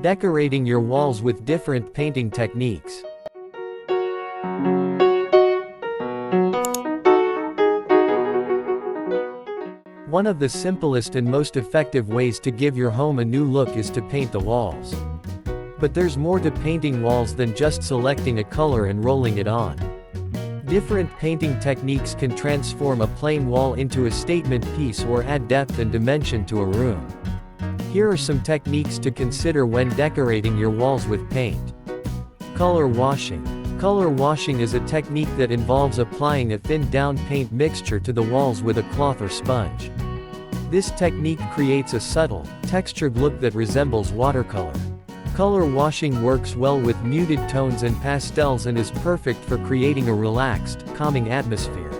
Decorating your walls with different painting techniques. One of the simplest and most effective ways to give your home a new look is to paint the walls. But there's more to painting walls than just selecting a color and rolling it on. Different painting techniques can transform a plain wall into a statement piece or add depth and dimension to a room. Here are some techniques to consider when decorating your walls with paint. Color washing. Color washing is a technique that involves applying a thinned down paint mixture to the walls with a cloth or sponge. This technique creates a subtle, textured look that resembles watercolor. Color washing works well with muted tones and pastels and is perfect for creating a relaxed, calming atmosphere.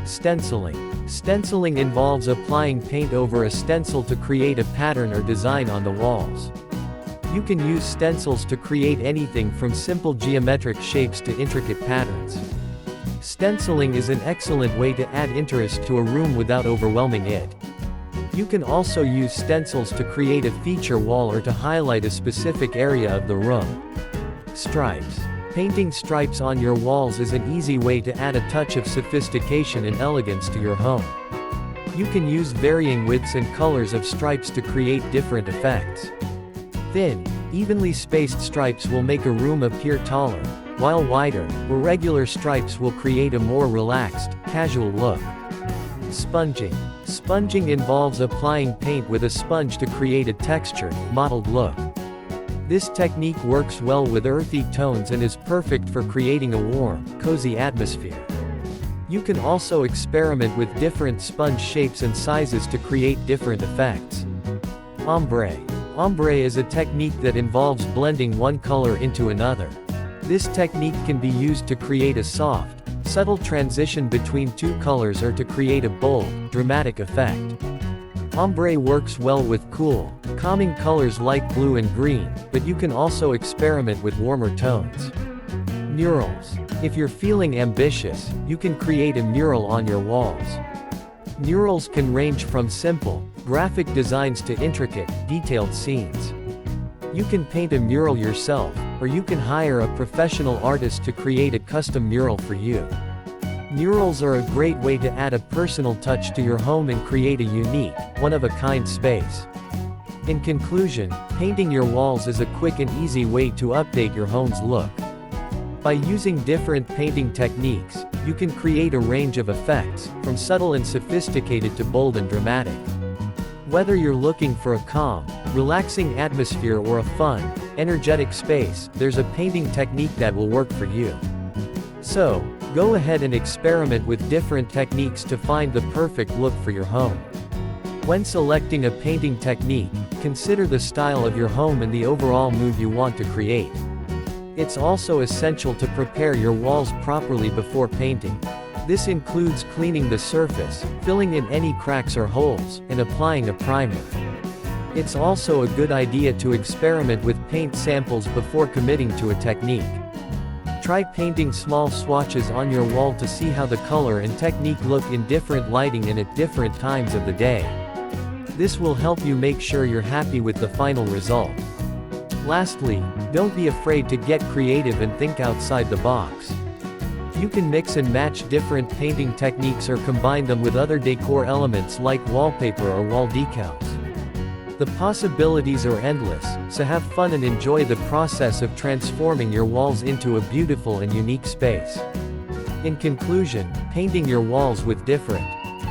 Stenciling. Stenciling involves applying paint over a stencil to create a pattern or design on the walls. You can use stencils to create anything from simple geometric shapes to intricate patterns. Stenciling is an excellent way to add interest to a room without overwhelming it. You can also use stencils to create a feature wall or to highlight a specific area of the room. Stripes. Painting stripes on your walls is an easy way to add a touch of sophistication and elegance to your home. You can use varying widths and colors of stripes to create different effects. Thin, evenly spaced stripes will make a room appear taller, while wider, or regular stripes will create a more relaxed, casual look. Sponging. Sponging involves applying paint with a sponge to create a textured, mottled look. This technique works well with earthy tones and is perfect for creating a warm, cozy atmosphere. You can also experiment with different sponge shapes and sizes to create different effects. Ombre. Ombre is a technique that involves blending one color into another. This technique can be used to create a soft, subtle transition between two colors or to create a bold, dramatic effect. Ombre works well with cool, calming colors like blue and green, but you can also experiment with warmer tones. Murals. If you're feeling ambitious, you can create a mural on your walls. Murals can range from simple, graphic designs to intricate, detailed scenes. You can paint a mural yourself, or you can hire a professional artist to create a custom mural for you. Murals are a great way to add a personal touch to your home and create a unique, one-of-a-kind space. In conclusion, painting your walls is a quick and easy way to update your home's look. By using different painting techniques, you can create a range of effects, from subtle and sophisticated to bold and dramatic. Whether you're looking for a calm, relaxing atmosphere or a fun, energetic space, there's a painting technique that will work for you. So, go ahead and experiment with different techniques to find the perfect look for your home. When selecting a painting technique, consider the style of your home and the overall mood you want to create. It's also essential to prepare your walls properly before painting. This includes cleaning the surface, filling in any cracks or holes, and applying a primer. It's also a good idea to experiment with paint samples before committing to a technique. Try painting small swatches on your wall to see how the color and technique look in different lighting and at different times of the day. This will help you make sure you're happy with the final result. Lastly, don't be afraid to get creative and think outside the box. You can mix and match different painting techniques or combine them with other decor elements like wallpaper or wall decals. The possibilities are endless, so have fun and enjoy the process of transforming your walls into a beautiful and unique space. In conclusion, painting your walls with different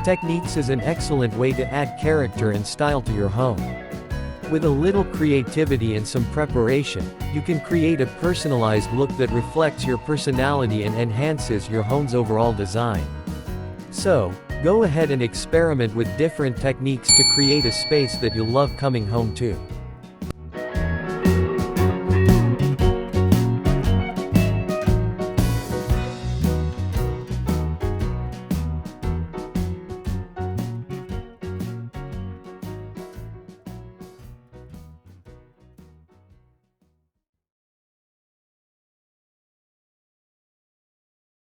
techniques is an excellent way to add character and style to your home. With a little creativity and some preparation, you can create a personalized look that reflects your personality and enhances your home's overall design. So, go ahead and experiment with different techniques to create a space that you'll love coming home to.